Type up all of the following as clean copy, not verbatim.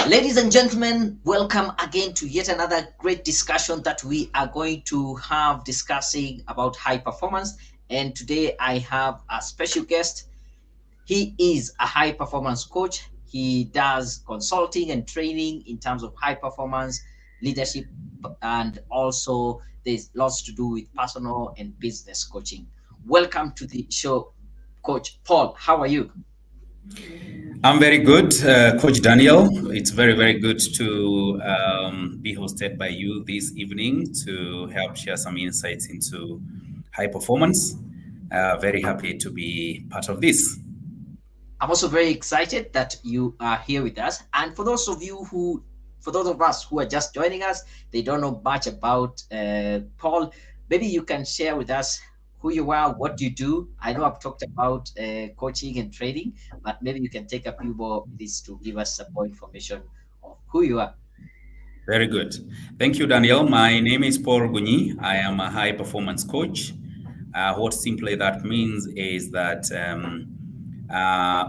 Ladies and gentlemen, welcome again to yet another great discussion that we are going to have discussing about high performance. And today I have a special guest. He is a high performance coach. He does consulting and training in terms of high performance leadership, and also there's lots to do with personal and business coaching. Welcome to the show, Coach Paul. How are you? I'm very good, Coach Daniel. It's very, very good to be hosted by you this evening to help share some insights into high performance. Very happy to be part of this. I'm also very excited that you are here with us. And for those of us who are just joining us, they don't know much about Paul. Maybe you can share with us who you are, what you do. I know I've talked about coaching and training, but maybe you can take a few more minutes to give us some more information of who you are. Very good. Thank you, Daniel. My name is Paul Ngunyi. I am a high performance coach. What simply that means is that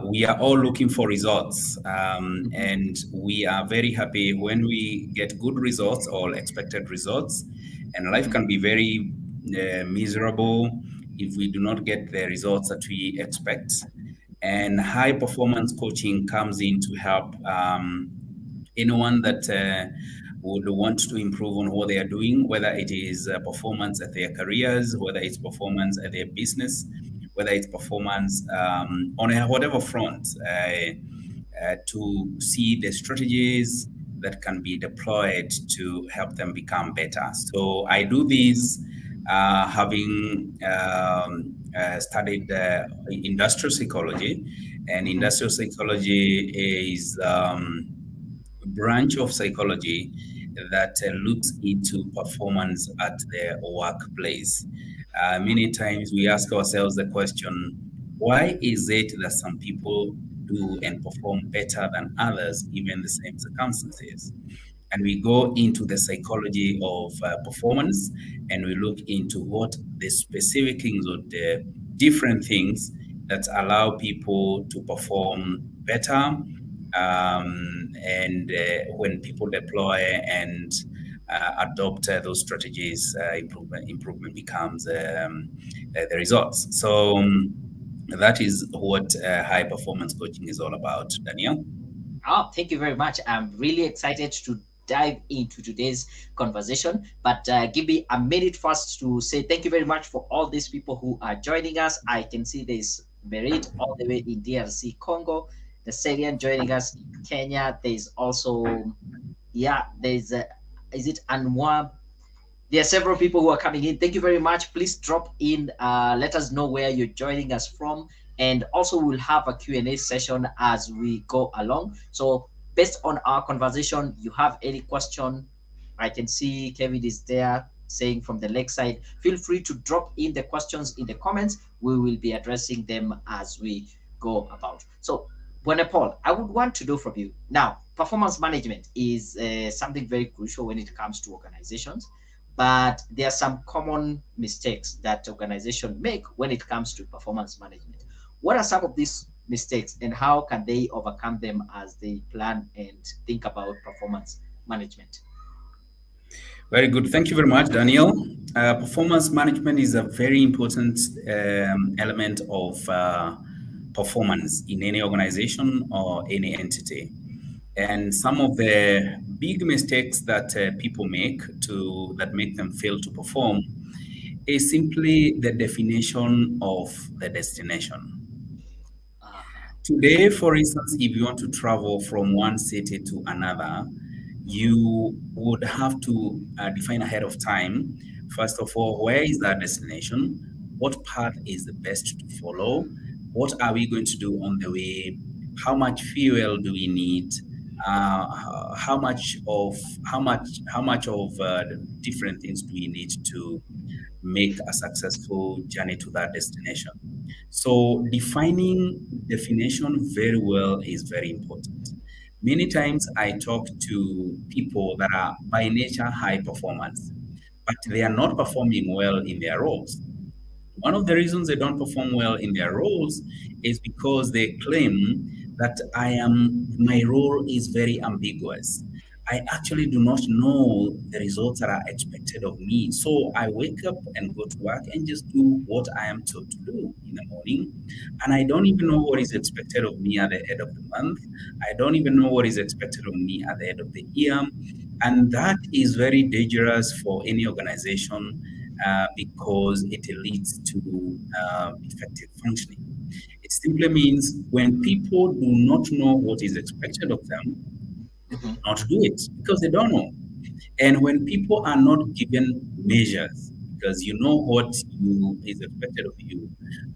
we are all looking for results, and we are very happy when we get good results or expected results. And life can be very miserable if we do not get the results that we expect. And high performance coaching comes in to help anyone that would want to improve on what they are doing, whether it is performance at their careers, whether it's performance at their business, whether it's performance on whatever front, to see the strategies that can be deployed to help them become better. So I do this having studied industrial psychology, and industrial psychology is branch of psychology that looks into performance at the workplace. Many times we ask ourselves the question, why is it that some people do and perform better than others given the same circumstances? And we go into the psychology of performance, and we look into what the specific things or the different things that allow people to perform better, and when people deploy and adopt those strategies, improvement becomes the results. So that is what high performance coaching is all about, Daniel. Oh, thank you very much. I'm really excited to dive into today's conversation. But give me a minute first to say thank you very much for all these people who are joining us. I can see there's Merit all the way in DRC Congo, the Syrian joining us in Kenya. There's also, yeah, there's, is it Anwar? There are several people who are coming in. Thank you very much. Please drop in. Let us know where you're joining us from. And also we'll have a Q&A session as we go along. So based on our conversation, you have any question, I can see Kevin is there saying from the lakeside. Feel free to drop in the questions in the comments. We will be addressing them as we go about. So Buena Paul, I would want to know from you. Now, performance management is something very crucial when it comes to organizations, but there are some common mistakes that organizations make when it comes to performance management. What are some of these mistakes, and how can they overcome them as they plan and think about performance management? Very good. Thank you very much, Daniel. Performance management is a very important element of performance in any organization or any entity. And some of the big mistakes that people make that make them fail to perform is simply the definition of the destination. Uh-huh. Today, for instance, if you want to travel from one city to another, you would have to define ahead of time, first of all, where is that destination? What path is the best to follow? What are we going to do on the way? How much fuel do we need? How much of different things do we need to make a successful journey to that destination? So defining definition very well is very important. Many times I talk to people that are by nature high performance, but they are not performing well in their roles. One of the reasons they don't perform well in their roles is because they claim that my role is very ambiguous. I actually do not know the results that are expected of me. So I wake up and go to work and just do what I am told to do in the morning. And I don't even know what is expected of me at the end of the month. I don't even know what is expected of me at the end of the year. And that is very dangerous for any organization because it leads to effective functioning. It simply means when people do not know what is expected of them, they Mhm. will not do it because they don't know. And when people are not given measures, because you know what you is expected of you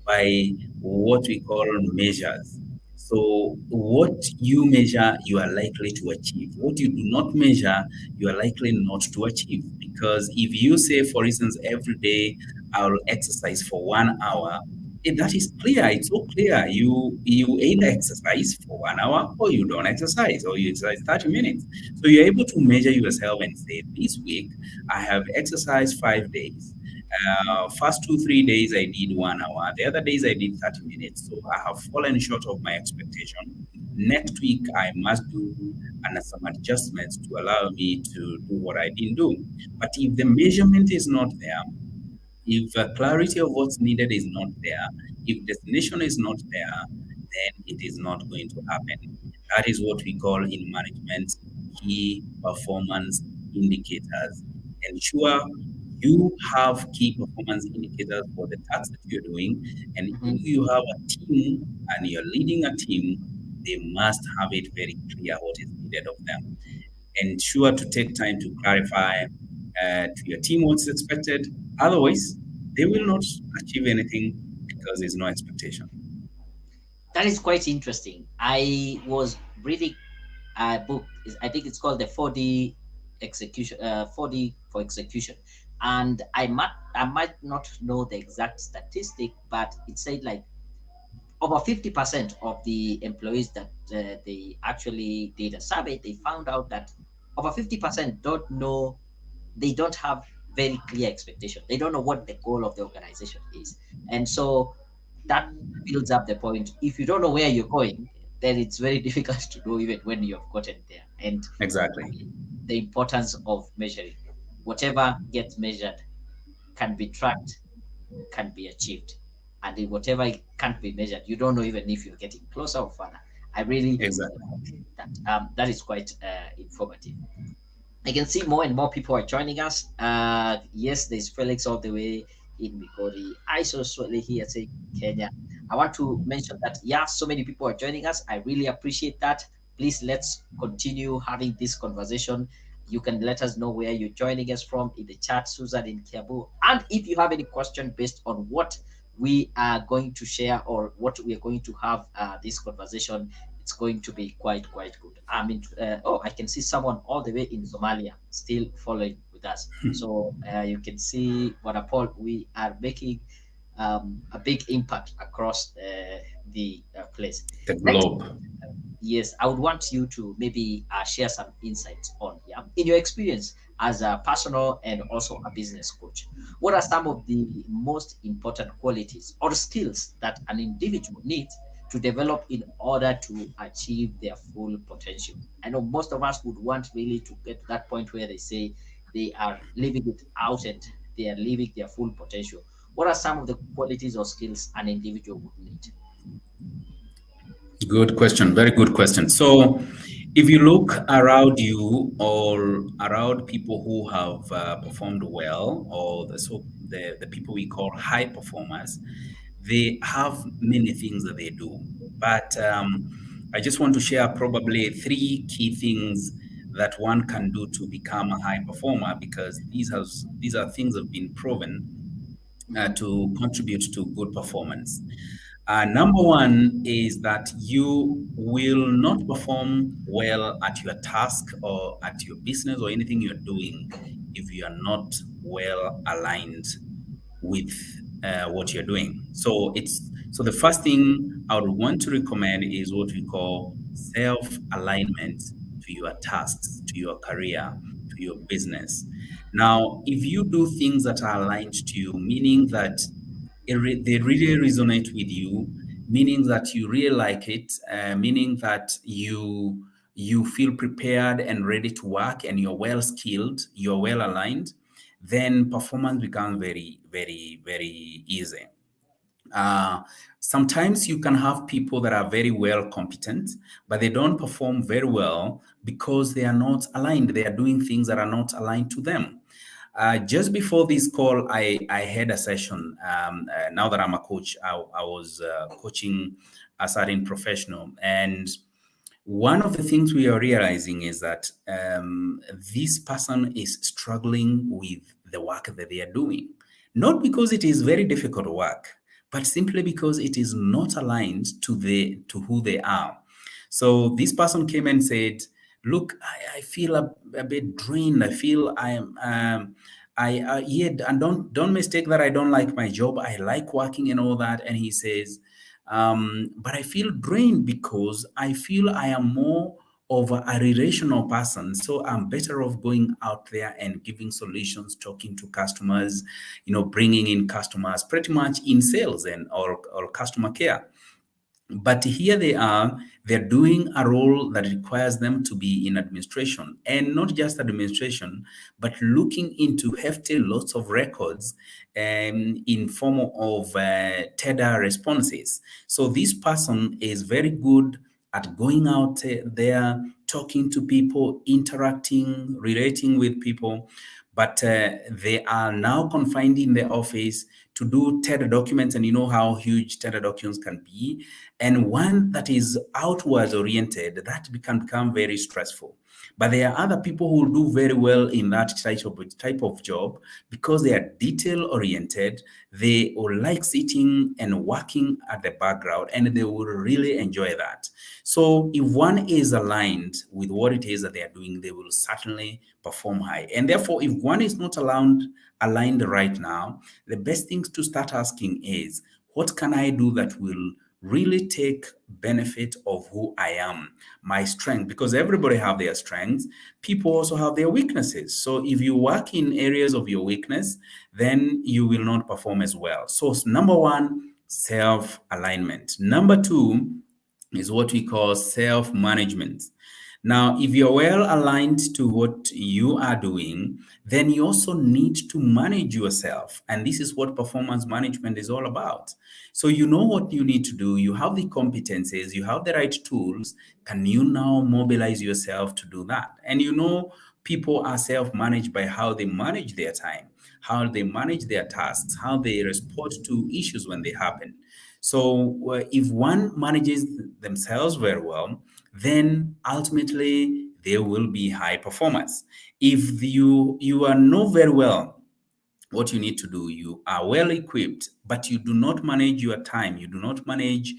by what we call measures. So what you measure, you are likely to achieve. What you do not measure, you are likely not to achieve. Because if you say, for instance, every day I'll exercise for 1 hour, that is clear. It's so clear. You either exercise for 1 hour or you don't exercise, or you exercise 30 minutes. So you're able to measure yourself and say, this week I have exercised 5 days. First 2, 3 days I did 1 hour. The other days I did 30 minutes. So I have fallen short of my expectation. Next week I must do some adjustments to allow me to do what I didn't do. But if the measurement is not there, if clarity of what's needed is not there, if destination is not there, then it is not going to happen. That is what we call in management key performance indicators. Ensure you have key performance indicators for the tasks that you're doing. And Mhm. if you have a team and you're leading a team, they must have it very clear what is needed of them. Ensure to take time to clarify to your team what's expected. Otherwise, they will not achieve anything because there's no expectation. That is quite interesting. I was reading a book. I think it's called the 4D execution. 4D for execution, and I might not know the exact statistic, but it said like over 50% of the employees that they actually did a survey, they found out that over 50% don't know, they don't have very clear expectation. They don't know what the goal of the organization is. And so that builds up the point. If you don't know where you're going, then it's very difficult to know even when you have gotten there. And Exactly. again, the importance of measuring. Whatever gets measured can be tracked, can be achieved. And in whatever can't be measured, you don't know even if you're getting closer or further. I really Exactly. like that. That is quite informative. I can see more and more people are joining us. Yes, there's Felix all the way in Migori. I saw Swale here saying Kenya. I want to mention that, yeah, so many people are joining us. I really appreciate that. Please let's continue having this conversation. You can let us know where you're joining us from in the chat, Susan in Kiabu. And if you have any question based on what we are going to share or what we are going to have this conversation, it's going to be quite good. I mean, oh, I can see someone all the way in Somalia still following with us. So you can see, what Paul, we are making a big impact across the place. The Next, globe. yes, I would want you to maybe share some insights on, yeah, in your experience as a personal and also a business coach. What are some of the most important qualities or skills that an individual needs to develop in order to achieve their full potential? I know most of us would want really to get to that point where they say they are living it out and they are living their full potential. What are some of the qualities or skills an individual would need? Good question. Very good question. So, if you look around you or around people who have performed well, or the people we call high performers, they have many things that they do. But I just want to share probably three key things that one can do to become a high performer because these are things that have been proven Mhm. to contribute to good performance. Number one is that you will not perform well at your task or at your business or anything you're doing if you are not well aligned with what you're doing. So the first thing I would want to recommend is what we call self alignment to your tasks, to your career, to your business. Now, if you do things that are aligned to you, meaning that they really resonate with you, meaning that you really like it, meaning that you feel prepared and ready to work, and you're well skilled, you're well aligned, then performance becomes very, very, very easy. Uh, Sometimes you can have people that are very well competent, but they don't perform very well because they are not aligned. They are doing things that are not aligned to them. Just before this call, I had a session. Now that I'm a coach, I was coaching a certain professional. And one of the things we are realizing is that this person is struggling with the work that they are doing, not because it is very difficult work, but simply because it is not aligned to who they are. So this person came and said, "Look, I feel a bit drained. I feel I am." Yeah, and don't mistake that I don't like my job. I like working and all that. And he says, but I feel drained because I feel I am more of a relational person. So I'm better off going out there and giving solutions, talking to customers, bringing in customers, pretty much in sales and or customer care. But here they are, they're doing a role that requires them to be in administration, and not just administration, but looking into hefty lots of records in form of TEDA responses. So this person is very good at going out there, talking to people, interacting, relating with people, but they are now confined in the office to do TED documents, and you know how huge TED documents can be. And one that is outwards oriented, that can become very stressful. But there are other people who do very well in that type of job because they are detail oriented. They will like sitting and working at the background, and they will really enjoy that. So if one is aligned with what it is that they are doing, they will certainly perform high. And therefore, if one is not aligned right now, the best things to start asking is, what can I do that will really take benefit of who I am, my strength? Because everybody have their strengths. People also have their weaknesses. So if you work in areas of your weakness, then you will not perform as well. So number one, self-alignment. Number two is what we call self-management. Now, if you're well aligned to what you are doing, then you also need to manage yourself. And this is what performance management is all about. So you know what you need to do, you have the competencies, you have the right tools. Can you now mobilize yourself to do that? And people are self-managed by how they manage their time, how they manage their tasks, how they respond to issues when they happen. So if one manages themselves very well, then ultimately they will be high performers. If you are not very well, what you need to do, you are well equipped, but you do not manage your time, you do not manage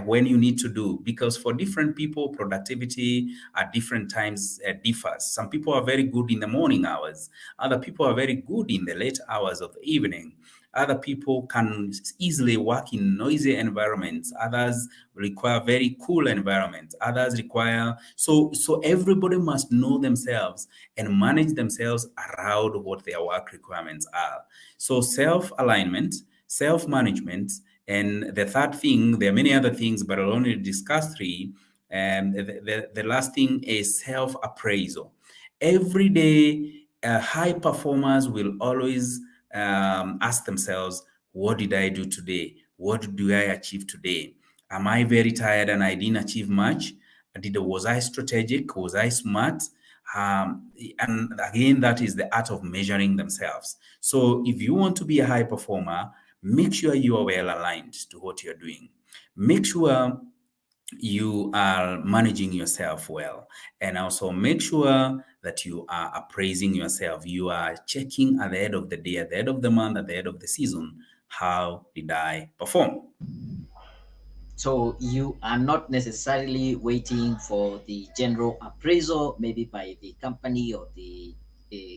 when you need to do, because for different people productivity at different times differs. Some people are very good in the morning hours, other people are very good in the late hours of the evening. Other people can easily work in noisy environments. Others require very cool environments. Others require, so everybody must know themselves and manage themselves around what their work requirements are. So self-alignment, self-management, and the third thing, there are many other things, but I'll only discuss three. And the last thing is self-appraisal. Every day, high performers will always ask themselves, what did I do today? What do I achieve today? Am I very tired and I didn't achieve much? Was I strategic? Was I smart? And again, that is the art of measuring themselves. So if you want to be a high performer, make sure you are well aligned to what you're doing. Make sure you are managing yourself well, and also make sure that you are appraising yourself. You are checking at the end of the day, at the end of the month, at the end of the season, how did I perform? So you are not necessarily waiting for the general appraisal, maybe by the company or the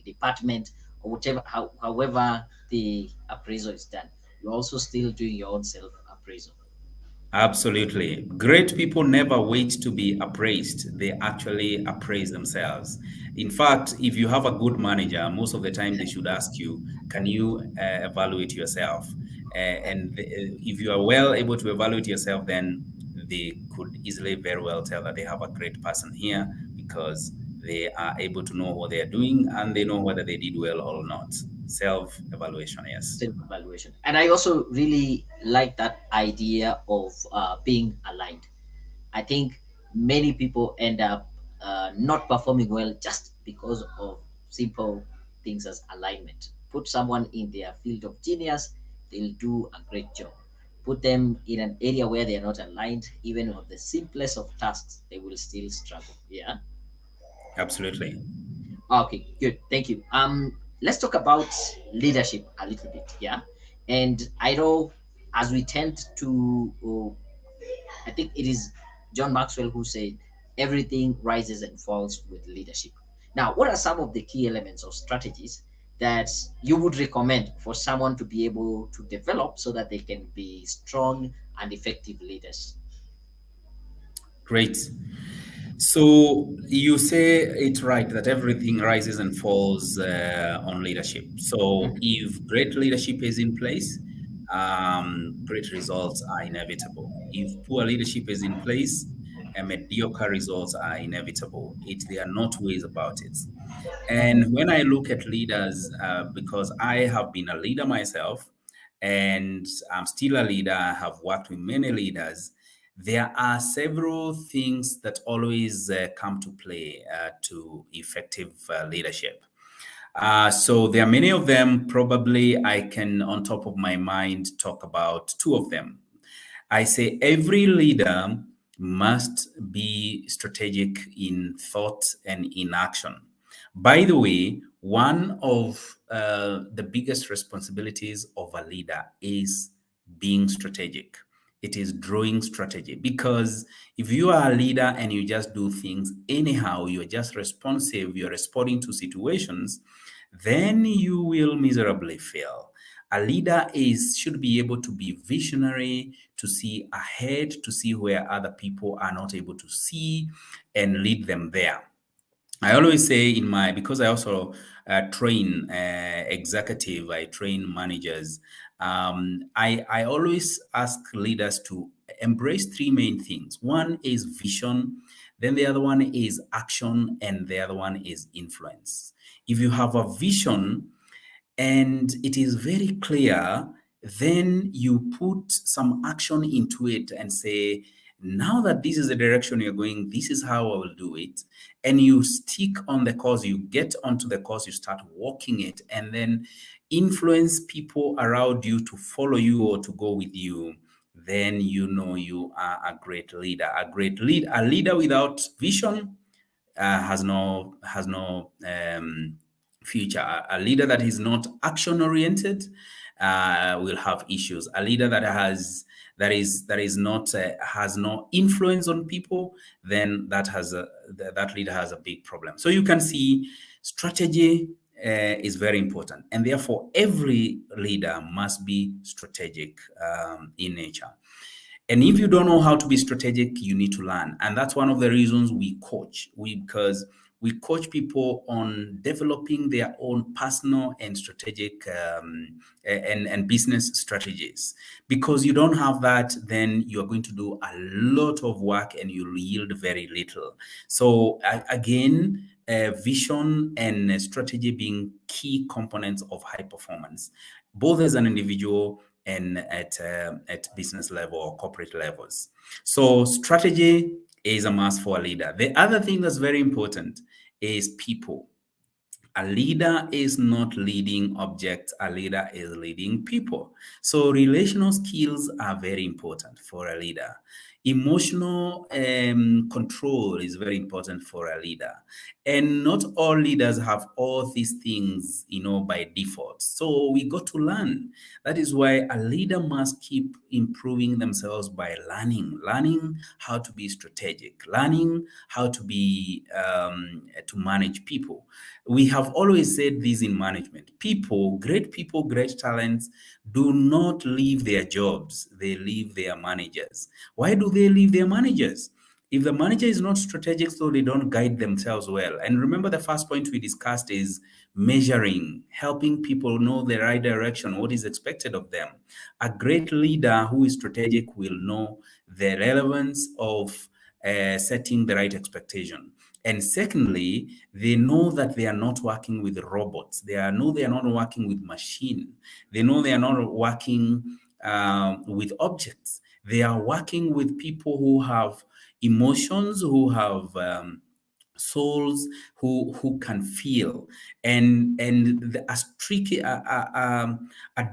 department or whatever, however the appraisal is done. You're also still doing your own self appraisal. Absolutely. Great people never wait to be appraised. They actually appraise themselves. In fact, if you have a good manager, most of the time they should ask you, can you evaluate yourself? If you are well able to evaluate yourself, then they could easily very well tell that they have a great person here because they are able to know what they are doing and they know whether they did well or not. Self evaluation, yes. Self evaluation. And I also really like that idea of being aligned. I think many people end up not performing well just because of simple things as alignment. Put someone in their field of genius, they'll do a great job. Put them in an area where they are not aligned, even with the simplest of tasks, they will still struggle. Yeah. Absolutely. Okay, good. Thank you. Let's talk about leadership a little bit. Yeah. And I know as we tend to I think it is John Maxwell who said everything rises and falls with leadership. Now, what are some of the key elements or strategies that you would recommend for someone to be able to develop so that they can be strong and effective leaders? Great. So you say it right that everything rises and falls on leadership. So Mhm. if great leadership is in place, great results are inevitable. If poor leadership is in place, mediocre results are inevitable. There are not ways about it. And when I look at leaders, because I have been a leader myself, and I'm still a leader, I have worked with many leaders. There are several things that always come to play to effective leadership. So there are many of them. Probably I can, on top of my mind, talk about two of them. I say every leader must be strategic in thought and in action. By the way, one of the biggest responsibilities of a leader is being strategic. It is drawing strategy because if you are a leader and you just do things anyhow, you're just responsive, you're responding to situations, then you will miserably fail. A leader is should be able to be visionary, to see ahead, to see where other people are not able to see, and lead them there. I always say in my, because I also train executive, I train managers. I always ask leaders to embrace three main things. One is vision, then the other one is action, and the other one is influence. If you have a vision, and it is very clear, then you put some action into it and say, now that this is the direction you're going, this is how I will do it. And you stick on the course, you get onto the course, you start walking it, and then influence people around you to follow you or to go with you. Then you know you are a great leader. A leader without vision has no future. A leader that is not action oriented will have issues. A leader that is not has no influence on people, then that leader has a big problem. So you can see strategy is very important, and therefore every leader must be strategic in nature. And if you don't know how to be strategic, you need to learn. And that's one of the reasons we coach. Because we coach people on developing their own personal and strategic and business strategies. Because you don't have that, then you're going to do a lot of work and you'll yield very little. So again, vision and strategy being key components of high performance, both as an individual and at business level or corporate levels. So strategy is a must for a leader. The other thing that's very important is people. A leader is not leading objects, a leader is leading people. So relational skills are very important for a leader. Emotional control is very important for a leader. And not all leaders have all these things, by default. So we got to learn. That is why a leader must keep improving themselves by learning how to be strategic, learning how to be to manage people. We have always said this in management. People, great talents do not leave their jobs, they leave their managers. Why do they leave their managers? If the manager is not strategic, so they don't guide themselves well. And remember, the first point we discussed is measuring, helping people know the right direction, what is expected of them. A great leader who is strategic will know the relevance of setting the right expectation. And secondly, they know that they are not working with robots. They are not working with machine. They know they are not working with objects. They are working with people who have emotions, who have souls, who can feel, a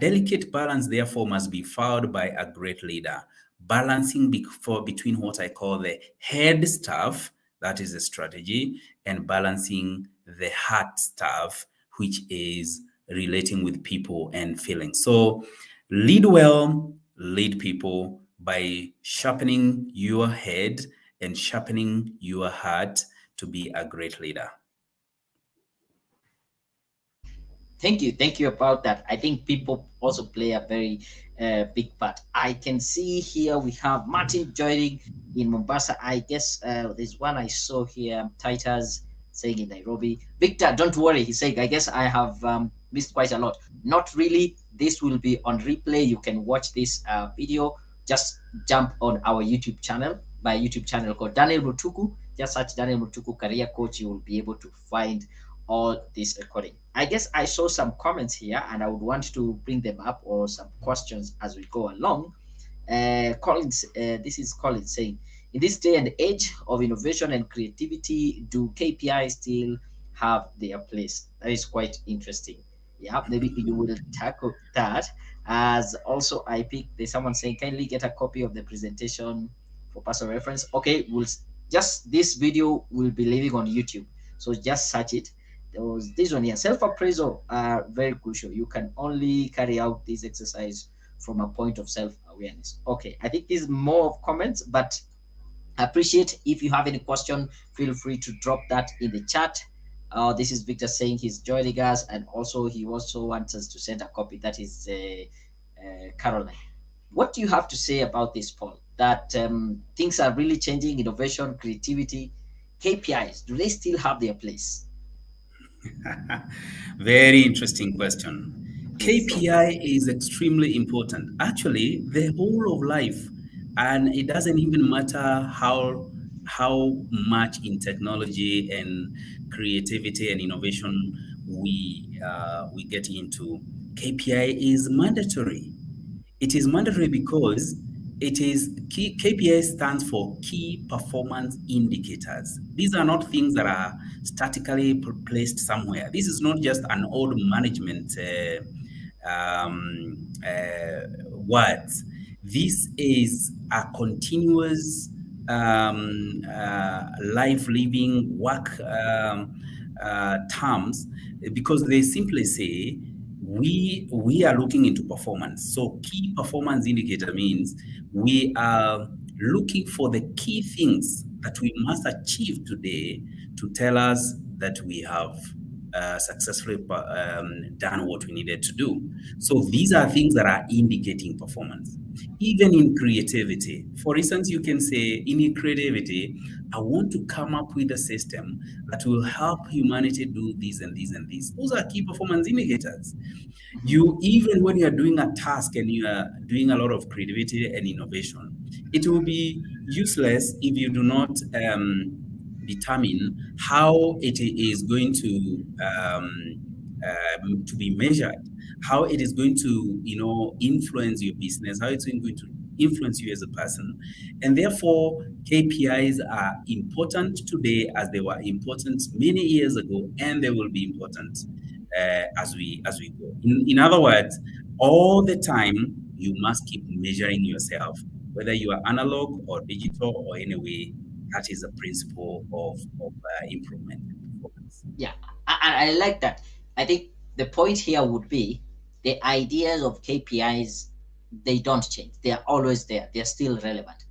delicate balance therefore must be found by a great leader, balancing between what I call the head stuff, that is the strategy, and balancing the heart stuff, which is relating with people and feelings. So lead well, lead people by sharpening your head and sharpening your heart to be a great leader. Thank you about that. I think people also play a very big part. I can see here we have Martin joining in Mombasa. I guess there's one I saw here, Titus saying in Nairobi. Victor, don't worry. He's saying, I guess I have missed quite a lot. Not really. This will be on replay. You can watch this video. Just jump on our YouTube channel, my YouTube channel called Daniel Mutuku. Just search Daniel Mutuku Career Coach. You will be able to find all this recording. I guess I saw some comments here and I would want to bring them up, or some questions as we go along. Collins, this is Collins saying, in this day and age of innovation and creativity, do KPIs still have their place? That is quite interesting. Yeah, maybe you will tackle that. As also, I picked, there's someone saying, kindly get a copy of the presentation for personal reference. Okay, we'll just, this video will be living on YouTube. So just search it. There was this one here. Self-appraisal are very crucial. You can only carry out this exercise from a point of self-awareness. Okay, I think this is more of comments, but I appreciate if you have any question, feel free to drop that in the chat. This is Victor saying he's joining us, and also he also wants us to send a copy. That is Caroline. What do you have to say about this, Paul? That things are really changing, innovation, creativity, KPIs, do they still have their place? Very interesting question. Yes. KPI is extremely important. Actually, the whole of life, and it doesn't even matter how much in technology and creativity and innovation we get into. KPI is mandatory. It is mandatory because KPI stands for key performance indicators. These are not things that are statically placed somewhere. This is not just an old management words. This is a continuous life living work terms, because they simply say we are looking into performance. So key performance indicator means we are looking for the key things that we must achieve today to tell us that we have successfully done what we needed to do. So these are things that are indicating performance. Even in creativity, for instance, you can say in creativity, I want to come up with a system that will help humanity do this and this and this. Those are key performance indicators. You, even when you are doing a task and you are doing a lot of creativity and innovation, it will be useless if you do not determine how it is going to be measured, how it is going to influence your business, how it's going to influence you as a person. And therefore KPIs are important today as they were important many years ago, and they will be important as we go. In other words, all the time you must keep measuring yourself, whether you are analog or digital or any way. That is a principle of improvement and performance. Yeah, I like that. I think the point here would be the ideas of KPIs, they don't change. They are always there. They're still relevant.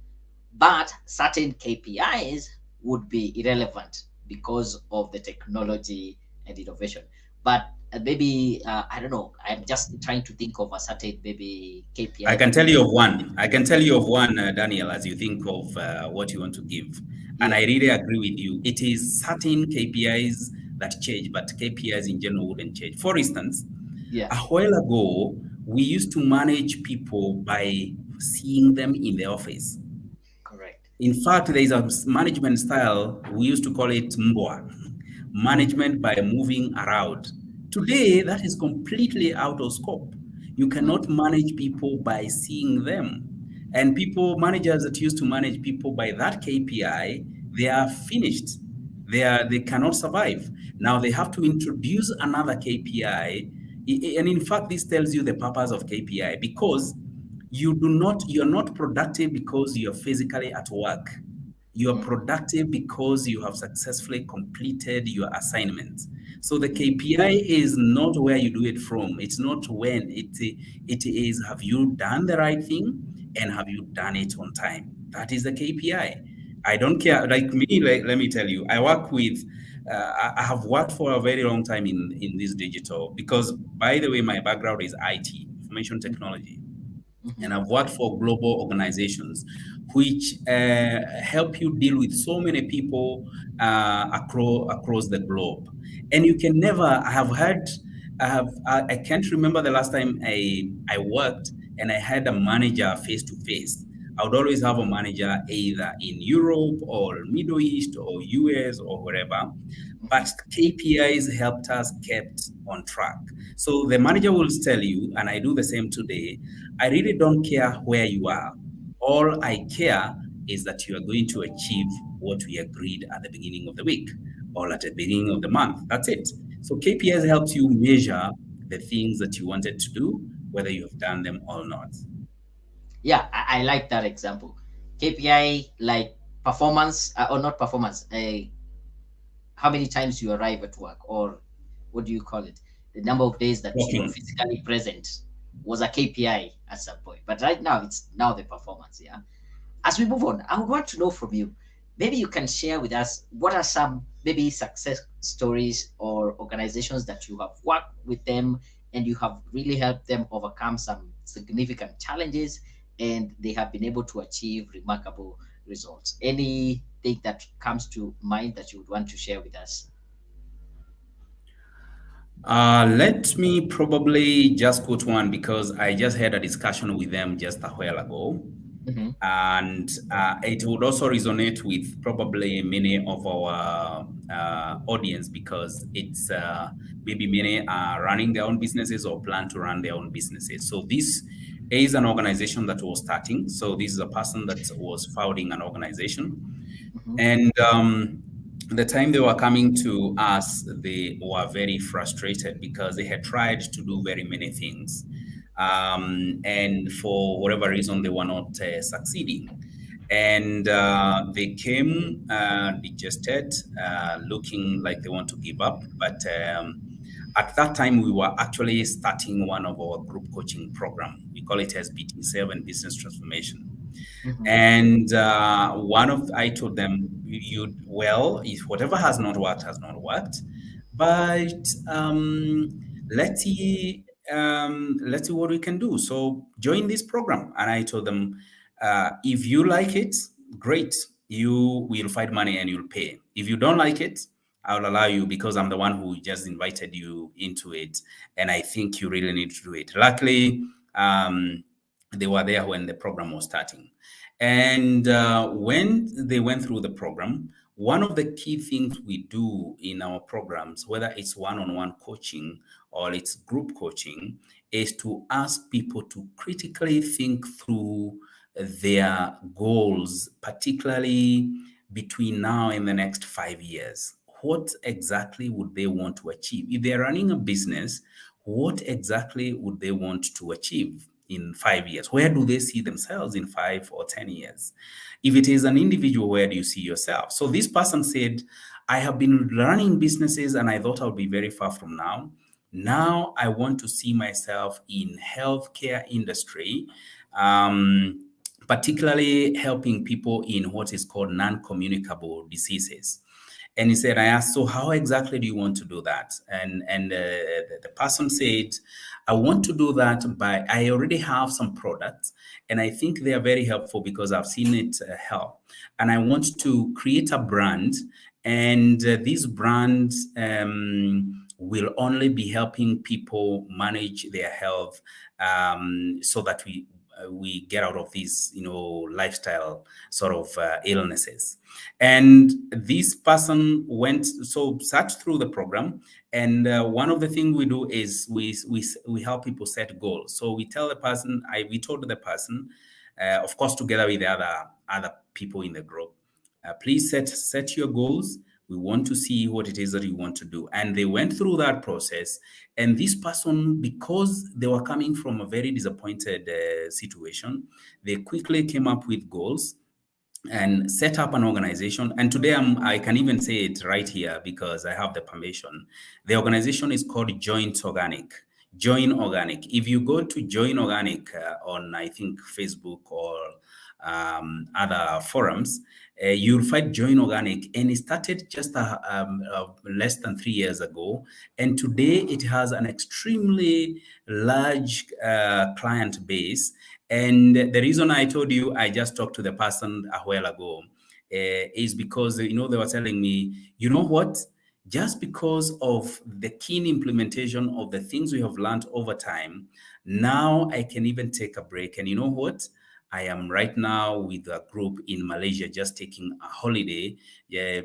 But certain KPIs would be irrelevant because of the technology and innovation. But maybe I don't know. I'm just trying to think of a certain maybe I KPI can that tell we you can. of one. I can tell you of one, Daniel, as you think of what you want to give. And Yeah, I really agree with you. It is certain KPIs that change, but KPIs in general wouldn't change. For instance, yeah, a while ago, we used to manage people by seeing them in the office. correct. In fact, there is a management style, we used to call it mbwa, management by moving around. Today, that is completely out of scope. You cannot Mm, manage people by seeing them. And people, managers that used to manage people by that KPI, they are finished. They cannot survive. Now they have to introduce another KPI. And in fact, this tells you the purpose of KPI because you're not productive because you're physically at work. You are mm, productive because you have successfully completed your assignments. So the mm, KPI is not where you do it from. It's not when. It is, have you done the right thing and have you done it on time? That is the KPI. I don't care. Like me, let me tell you, I work with. I have worked for a very long time in this digital because, by the way, my background is IT, information mhm, technology, and mhm, I've worked for global organizations which help you deal with so many people across the globe. And you can never, I can't remember the last time I worked and I had a manager face to face. I would always have a manager either in Europe or Middle East or US or wherever. mhm. But KPIs helped us kept on track. So the manager will tell you, and I do the same today, I really don't care where you are. All I care is that you are going to achieve what we agreed at the beginning of the week or at the beginning of the month. That's it. So KPIs helps you measure the things that you wanted to do, whether you have done them or not. Yeah, I like that example. KPI like performance or not performance. How many times you arrive at work, or what do you call it? The number of days that you are Walking. physically present was a KPI at some point. But right now, it's now the performance. Yeah. As we move on, I would want to know from you. Maybe you can share with us what are some maybe success stories or organizations that you have worked with them and you have really helped them overcome some significant challenges and they have been able to achieve remarkable results. Anything that comes to mind that you would want to share with us? Let me probably just quote one because I just had a discussion with them just a while ago. Mm-hmm, And it would also resonate with probably many of our audience because it's maybe many are running their own businesses or plan to run their own businesses. So this is an organization that was starting. So this is a person that was founding an organization. mm-hmm, And the time they were coming to us, they were very frustrated because they had tried to do very many things. And for whatever reason, they were not succeeding. And they came digested, looking like they want to give up. But at that time, we were actually starting one of our group coaching program. We call it SBT7 Business Transformation. mm-hmm, And I told them, you well, if whatever has not worked, but let's see what we can do. So join this program. And I told them, if you like it, great. You will find money and you'll pay. If you don't like it, I'll allow you because I'm the one who just invited you into it, and I think you really need to do it. Luckily, they were there when the program was starting. And when they went through the program, one of the key things we do in our programs, whether it's one on one coaching or it's group coaching, is to ask people to critically think through their goals, particularly between now and the next 5 years. What exactly would they want to achieve? If they're running a business, what exactly would they want to achieve in 5 years? Where do they see themselves in 5 or 10 years? If it is an individual, where do you see yourself? So this person said, I have been running businesses and I thought I would be very far from now. Now I want to see myself in healthcare industry, particularly helping people in what is called non-communicable diseases. And he said, I asked, so how exactly do you want to do that? And the person said, I want to do that by, I already have some products and I think they are very helpful because I've seen it help. And I want to create a brand, and this brand will only be helping people manage their health, so that we get out of these, lifestyle sort of illnesses. And this person went, so searched through the program. And one of the things we do is we help people set goals. So we tell the person, we told the person, of course, together with the other people in the group, please set your goals. We want to see what it is that you want to do. And they went through that process. And this person, because they were coming from a very disappointed situation, they quickly came up with goals and set up an organization. And today I can even say it right here because I have the permission. The organization is called Joint Organic. Join Organic. If you go to Join Organic on, I think, Facebook or other forums, you'll find Join Organic. And it started just less than 3 years ago. And today it has an extremely large client base. And the reason I told you, I just talked to the person a while ago, is because, they were telling me, you know what? Just because of the keen implementation of the things we have learned over time, now I can even take a break. And you know what? I am right now with a group in Malaysia just taking a holiday, yeah,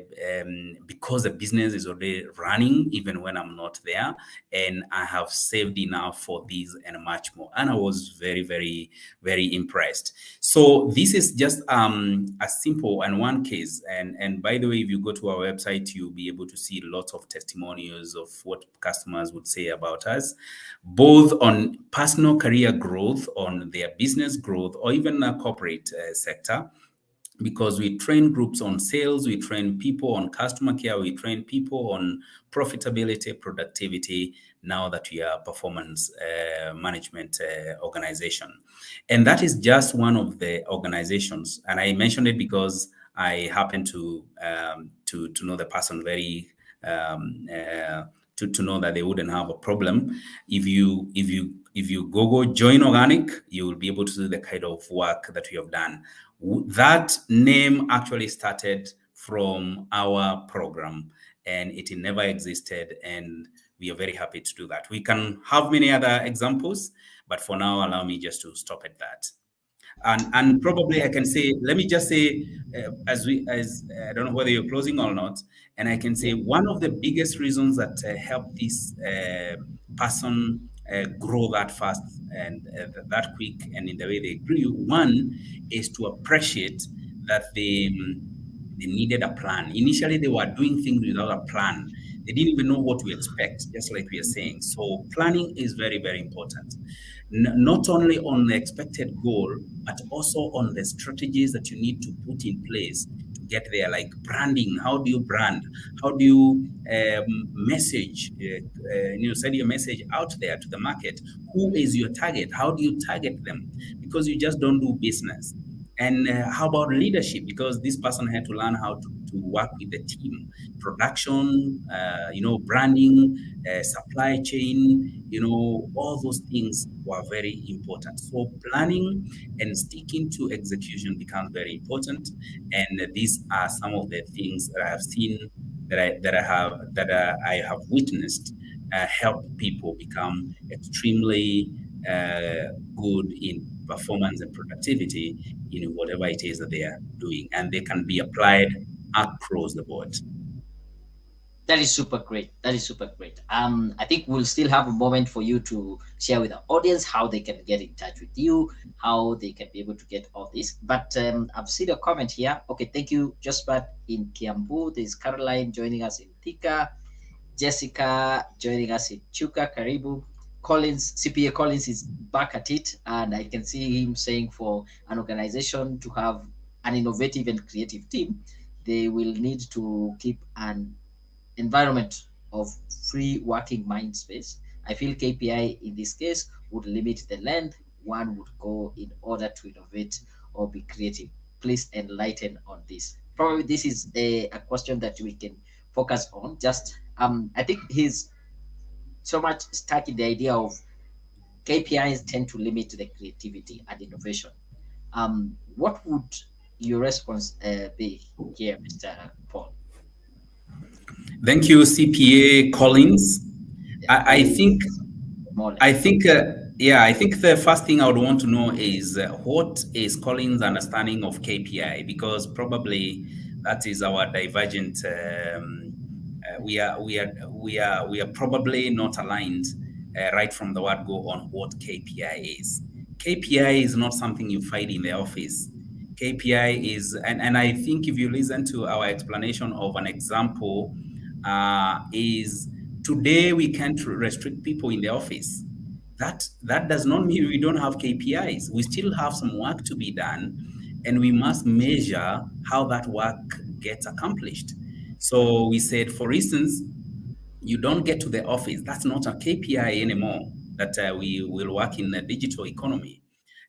because the business is already running even when I'm not there. And I have saved enough for these and much more. And I was very, very, very impressed. So this is just a simple and one case. And by the way, if you go to our website, you'll be able to see lots of testimonials of what customers would say about us, both on personal career growth, on their business growth, or even a corporate sector. Because we train groups on sales, we train people on customer care, we train people on profitability, productivity, now that we are a performance management organization. And that is just one of the organizations. And I mentioned it because I happen to know the person very to know that they wouldn't have a problem. If you go join Organic, you will be able to see the kind of work that we have done. That name actually started from our program, and it never existed, and we are very happy to do that. We can have many other examples, but for now, allow me just to stop at that. And probably I can say, let me just say, as I don't know whether you're closing or not, and I can say one of the biggest reasons that helped this person grow that fast and that quick and in the way they grew, one is to appreciate that they needed a plan. Initially, they were doing things without a plan. They didn't even know what to expect, just like we are saying. So planning is very, very important. Not only on the expected goal, but also on the strategies that you need to put in place to get there, like branding. How do you brand? How do you message, send your message out there to the market? Who is your target? How do you target them? Because you just don't do business. And how about leadership? Because this person had to learn how to work with the team, production, branding, supply chain, all those things were very important. So planning and sticking to execution becomes very important. And these are some of the things that I have seen, that I have witnessed help people become extremely good in performance and productivity in whatever it is that they are doing, and they can be applied across the board. That is super great. That is super great. I think we'll still have a moment for you to share with our audience how they can get in touch with you, how they can be able to get all this. But I've seen a comment here. Okay, thank you, Jospat in Kiambu. There's Caroline joining us in Thika, Jessica joining us in Chuka, Karibu. Collins, CPA Collins is back at it, and I can see him saying for an organization to have an innovative and creative team, they will need to keep an environment of free working mind space. I feel KPI in this case would limit the length one would go in order to innovate or be creative. Please enlighten on this. Probably this is a question that we can focus on. Just I think he's so much stuck in the idea of KPIs tend to limit the creativity and innovation. What would your response be here, Mr. Paul? Thank you, CPA Collins. Yeah, I think Collins Mole. I think, yeah, I think the first thing I would want to know is what is Colin's understanding of KPI? Because probably that is our divergent. We are probably not aligned right from the word go on what KPI is. KPI is not something you find in the office. KPI is, and I think if you listen to our explanation of an example, is today we can't restrict people in the office. That does not mean we don't have KPIs. We still have some work to be done, and we must measure how that work gets accomplished. So we said, for instance, you don't get to the office. That's not a KPI anymore. That we will work in the digital economy,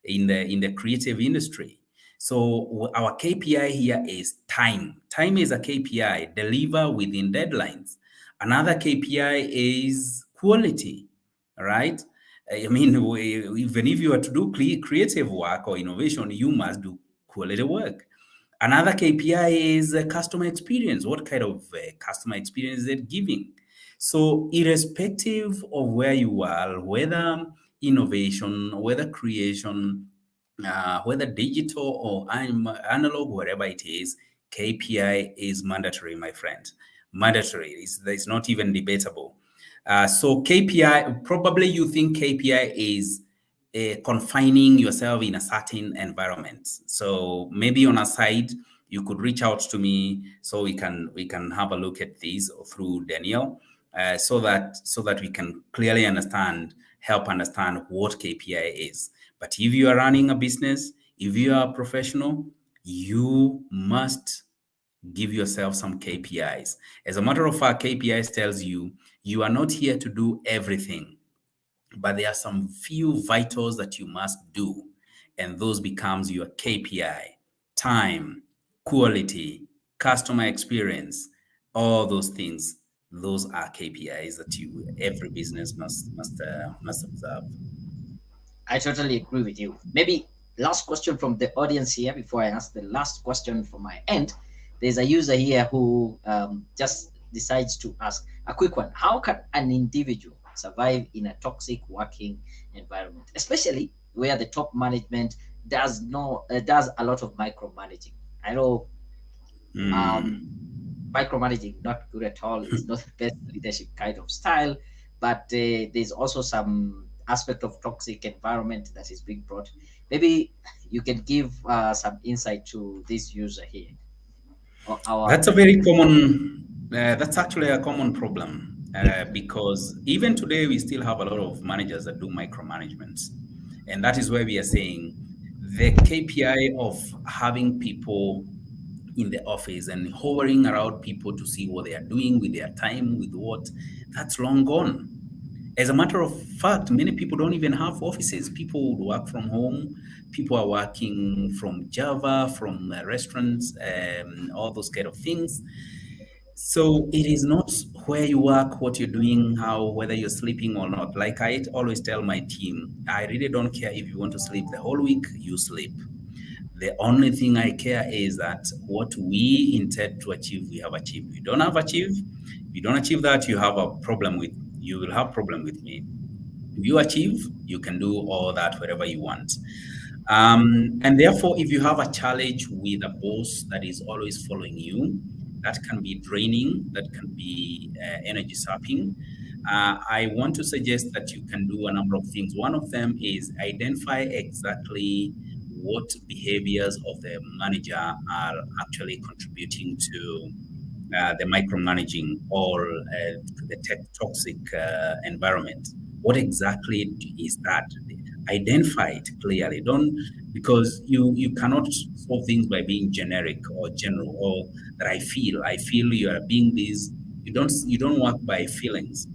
in the creative industry. So our KPI here is time. Time is a KPI. Deliver within deadlines. Another KPI is quality. All right. I mean, even if you are to do creative work or innovation, you must do quality work. Another KPI is customer experience. What kind of customer experience is it giving? So, irrespective of where you are, whether innovation, whether creation, whether digital or analog, wherever it is, KPI is mandatory, my friend. Mandatory. It's not even debatable. So KPI, probably you think KPI is confining yourself in a certain environment. So maybe on a side, you could reach out to me so we can have a look at this through Daniel, so that we can clearly help understand what KPI is. But if you are running a business, if you are a professional, you must give yourself some KPIs. As a matter of fact, KPIs tells you you are not here to do everything, but there are some few vitals that you must do, and those becomes your KPI. Time, quality, customer experience, all those things. Those are KPIs that every business must observe. I totally agree with you. Maybe last question from the audience here before I ask the last question from my end. There's a user here who just decides to ask a quick one. How can an individual survive in a toxic working environment, especially where the top management does a lot of micromanaging? I know um, Mm. micromanaging not good at all. It's not the best leadership kind of style, but there's also some aspect of toxic environment that is being brought. Maybe you can give some insight to this user here or our That's a very common, that's actually a common problem, because even today we still have a lot of managers that do micromanagement. And that is where we are saying the KPI of having people in the office and hovering around people to see what they are doing with their time, with what, that's long gone. As a matter of fact, many people don't even have offices. People would work from home. People are working from Java, from restaurants, all those kind of things. So it is not where you work, what you're doing, how, whether you're sleeping or not. Like I always tell my team, I really don't care if you want to sleep the whole week, you sleep. The only thing I care is that what we intend to achieve, we have achieved. You don't have achieved. If you don't achieve that, you will have problem with me. If you achieve, you can do all that wherever you want. And therefore, if you have a challenge with a boss that is always following you, that can be draining, that can be energy sapping. I want to suggest that you can do a number of things. One of them is identify exactly what behaviors of the manager are actually contributing to the micromanaging or the toxic environment. What exactly is that? Identify it clearly. Don't, because you cannot solve things by being generic or general, or that I feel you are being this. You don't work by feelings.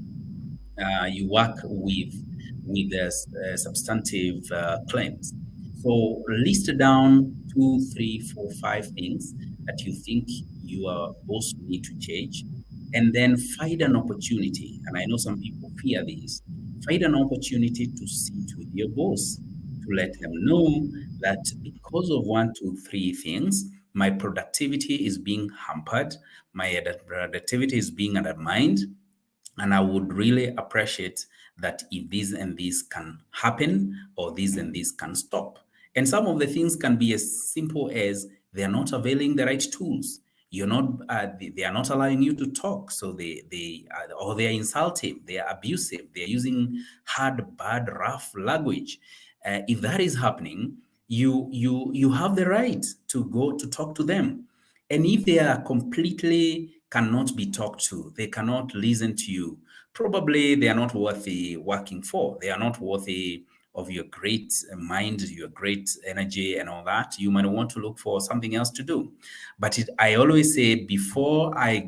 You work with the substantive claims. So list down two, three, four, five things that you think your boss need to change, and then find an opportunity. And I know some people fear this. Find an opportunity to sit with your boss to let them know that because of one, two, three things, my productivity is being hampered, my productivity is being undermined, and I would really appreciate that if this and this can happen or this and this can stop. And some of the things can be as simple as they are not availing the right tools. You're not, they are not allowing you to talk. So or they are insultive, they are abusive, they are using hard, bad, rough language. If that is happening, you have the right to go to talk to them. And if they are completely cannot be talked to, they cannot listen to you, probably they are not worthy working for. They are not worthy of your great mind, your great energy, and all that. You might want to look for something else to do. But I always say before I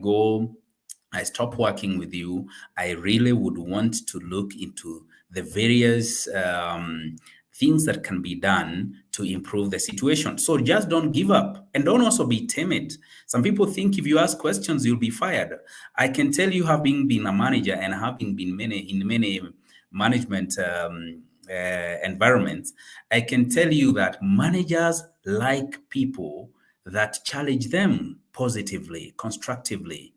stop working with you, I really would want to look into the various things that can be done to improve the situation. So just don't give up and don't also be timid. Some people think if you ask questions, you'll be fired. I can tell you, having been a manager and having been in many management environments, I can tell you that managers like people that challenge them positively, constructively.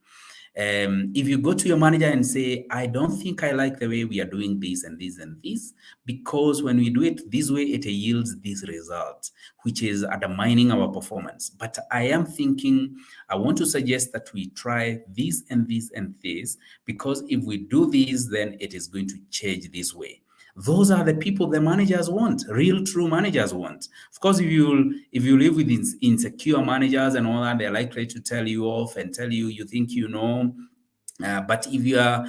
If you go to your manager and say, I don't think I like the way we are doing this and this and this, because when we do it this way, it yields this result, which is undermining our performance. But I am thinking, I want to suggest that we try this and this and this, because if we do this, then it is going to change this way. Those are the people the managers want, real true managers want. Of course, if you live with insecure managers and all that, they're likely to tell you off and tell you you think you know. But if you are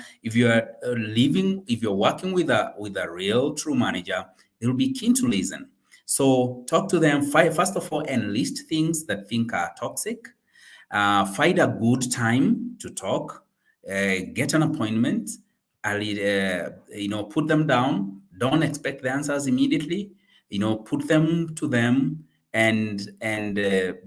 living, if you're working with a real true manager, they'll be keen to listen. So talk to them. First of all, enlist things that think are toxic. Find a good time to talk. Get an appointment. Put them down. Don't expect the answers immediately. Put them to them, and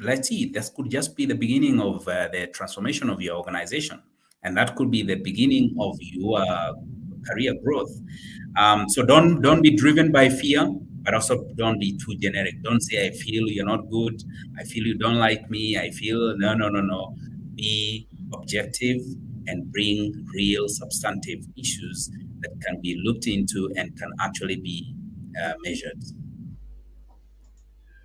let's see. This could just be the beginning of the transformation of your organization, and that could be the beginning of your career growth. So don't be driven by fear, but also don't be too generic. Don't say, I feel you're not good. I feel you don't like me. I feel no, no, no, no. Be objective and bring real substantive issues that can be looked into and can actually be measured.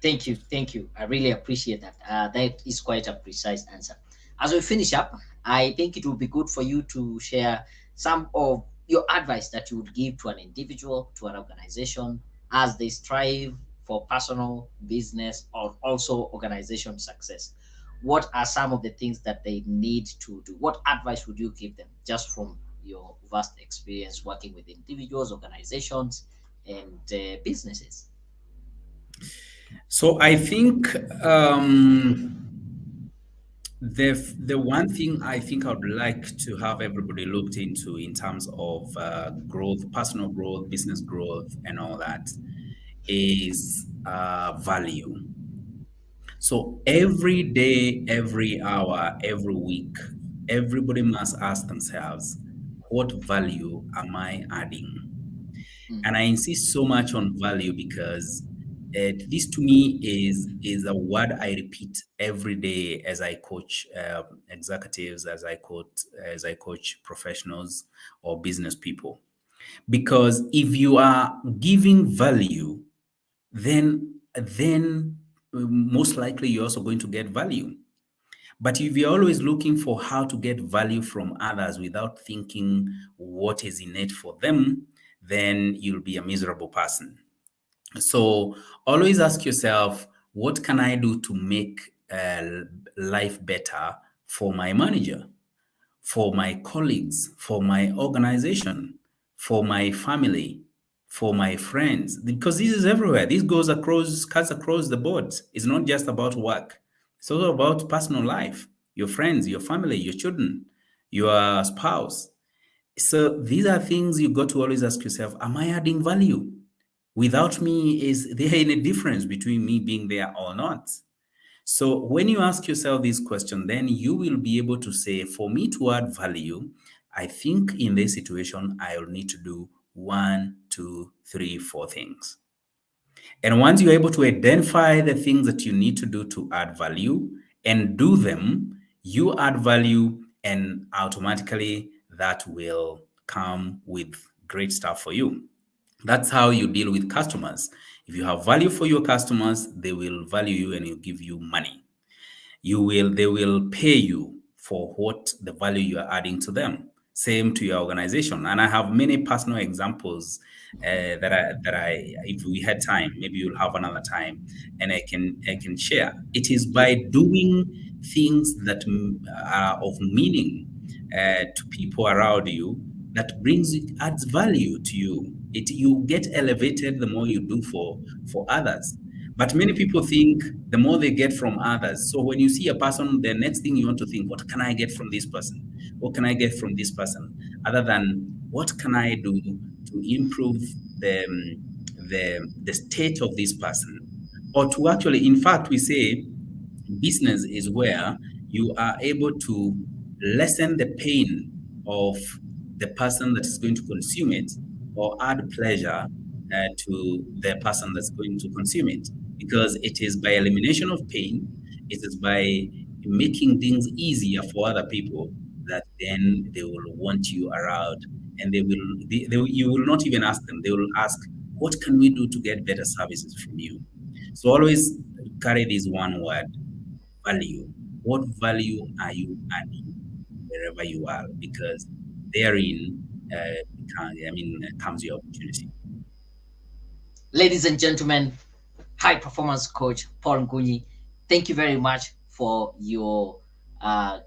Thank you. I really appreciate that. That is quite a precise answer. As we finish up, I think it would be good for you to share some of your advice that you would give to an individual, to an organization, as they strive for personal, business, or also organization success. What are some of the things that they need to do? What advice would you give them just from your vast experience working with individuals, organizations, and businesses? So I think the one thing I think I would like to have everybody looked into in terms of growth, personal growth, business growth, and all that is value. So every day, every hour, every week, everybody must ask themselves, what value am I adding? Mm. And I insist so much on value because this to me is a word I repeat every day as I coach executives, as I coach professionals or business people. Because if you are giving value, then most likely you're also going to get value. But if you're always looking for how to get value from others without thinking what is in it for them, then you'll be a miserable person. So always ask yourself, what can I do to make life better for my manager, for my colleagues, for my organization, for my family, for my friends? Because this is everywhere. This cuts across the board. It's not just about work. It's also about personal life, your friends, your family, your children, your spouse. So these are things you got to always ask yourself, am I adding value? Without me, is there any difference between me being there or not? So when you ask yourself this question, then you will be able to say, for me to add value, I think in this situation, I will need to do one, two, three, four things. And once you're able to identify the things that you need to do to add value and do them, you add value, and automatically that will come with great stuff for you. That's how you deal with customers. If you have value for your customers, they will value you and will give you money. They will pay you for what the value you are adding to them. Same to your organization. And I have many personal examples that I if we had time, maybe you'll have another time, and I can share. It is by doing things that are of meaning to people around you that adds value to you. You get elevated the more you do for others. But many people think the more they get from others. So when you see a person, the next thing you want to think, what can I get from this person? What can I get from this person? Other than what can I do to improve the state of this person? Or to actually, in fact, we say business is where you are able to lessen the pain of the person that is going to consume it, or add pleasure to the person that's going to consume it. Because it is by elimination of pain, it is by making things easier for other people that then they will want you around, and you will not even ask them, they will ask, what can we do to get better services from you? So always carry this one word: value. What value are you adding wherever you are? Because therein, comes your opportunity. Ladies and gentlemen, high performance coach Paul Ngunyi, thank you very much for your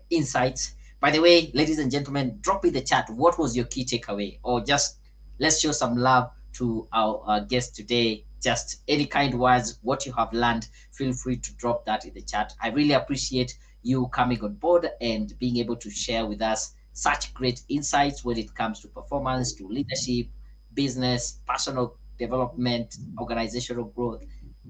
insights. By the way, ladies and gentlemen, drop in the chat what was your key takeaway, or just let's show some love to our guest today. Just any kind words, what you have learned, feel free to drop that in the chat. I really appreciate you coming on board and being able to share with us such great insights when it comes to performance, to leadership, business, personal development, organizational growth.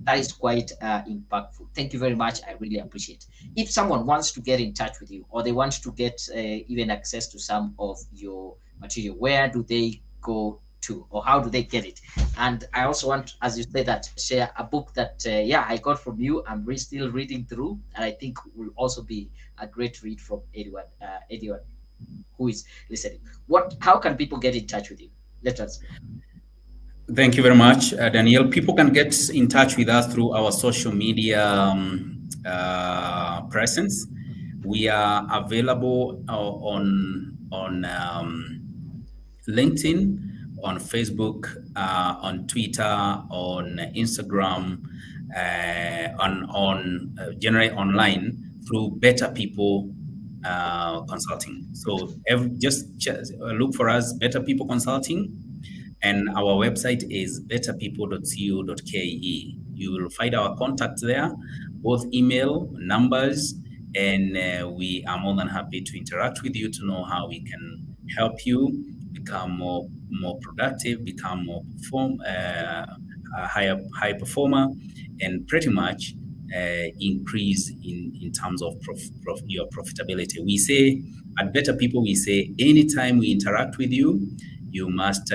That is quite impactful. Thank you very much. I really appreciate. If someone wants to get in touch with you, or they want to get even access to some of your material, where do they go to, or how do they get it? And I also want, as you say, that share a book that yeah, I got from you. I'm still reading through, and I think will also be a great read from anyone who is listening. What? How can people get in touch with you? Let us know. Thank you very much, Daniel. People can get in touch with us through our social media presence. We are available on LinkedIn, on Facebook, on Twitter, on Instagram, on generally online through Better People Consulting. So just look for us, Better People Consulting, and our website is betterpeople.co.ke. You will find our contact there, both email, numbers, and we are more than happy to interact with you to know how we can help you become more productive, become more a high performer, and pretty much increase in terms of your profitability. We say at Better People, we say anytime we interact with you, you must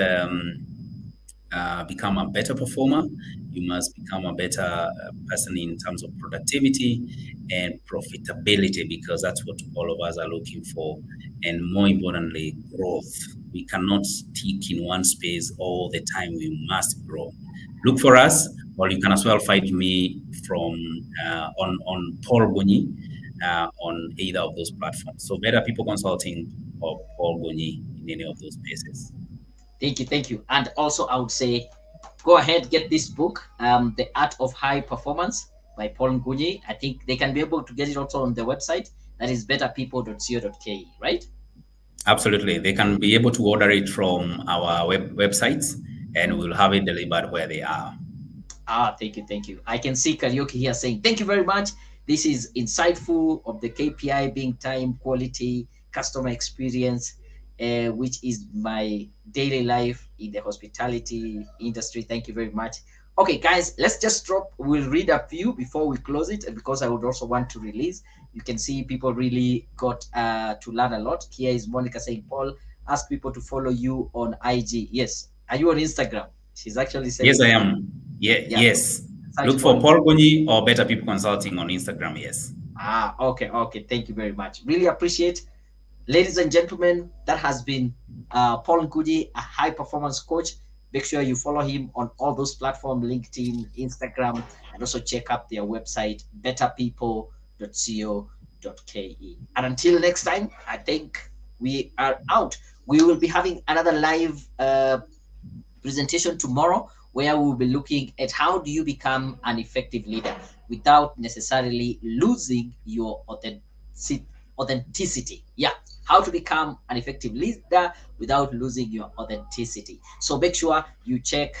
become a better performer. You must become a better person in terms of productivity and profitability, because that's what all of us are looking for. And more importantly, growth. We cannot stick in one space all the time. We must grow. Look for us, or you can as well find me from on Paul Ngunyi on either of those platforms. So Better People Consulting or Paul Ngunyi in any of those spaces. Thank you, thank you. And also, I would say, go ahead, get this book, The Art of High Performance by Paul Ngunyi. I think they can be able to get it also on the website. That is betterpeople.co.ke, right? Absolutely. They can be able to order it from our websites, and we'll have it delivered where they are. Thank you, thank you. I can see Karaoke here saying, thank you very much. This is insightful of the KPI being time, quality, customer experience, which is my daily life in the hospitality industry. Thank you very much. Okay, guys, let's just drop. We'll read a few before we close it, and because I would also want to release. You can see people really got to learn a lot. Here is Monica saying, Paul, ask people to follow you on IG. Yes. Are you on Instagram? She's actually Yes, sending I me. am. Yeah, Yeah. So yes. search Look for Paul. Paul Ngunyi or Better People Consulting on Instagram. Yes. Okay, okay. Thank you very much. Really appreciate. Ladies and gentlemen, that has been Paul Ngunyi, a high performance coach. Make sure you follow him on all those platforms, LinkedIn, Instagram, and also check out their website, betterpeople.co.ke. And until next time, I think we are out. We will be having another live presentation tomorrow where we'll be looking at how do you become an effective leader without necessarily losing your authenticity. Yeah, how to become an effective leader without losing your authenticity. So make sure you check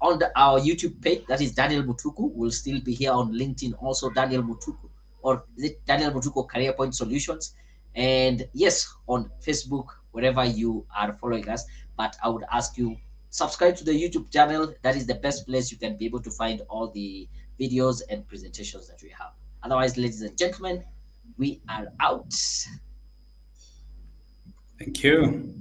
on our YouTube page. That is Daniel Mutuku. Will still be here on LinkedIn, also Daniel Mutuku, or is it Daniel Mutuku Career Point Solutions? And yes, on Facebook, wherever you are following us. But I would ask you subscribe to the YouTube channel. That is the best place you can be able to find all the videos and presentations that we have. Otherwise, ladies and gentlemen, we are out. Thank you.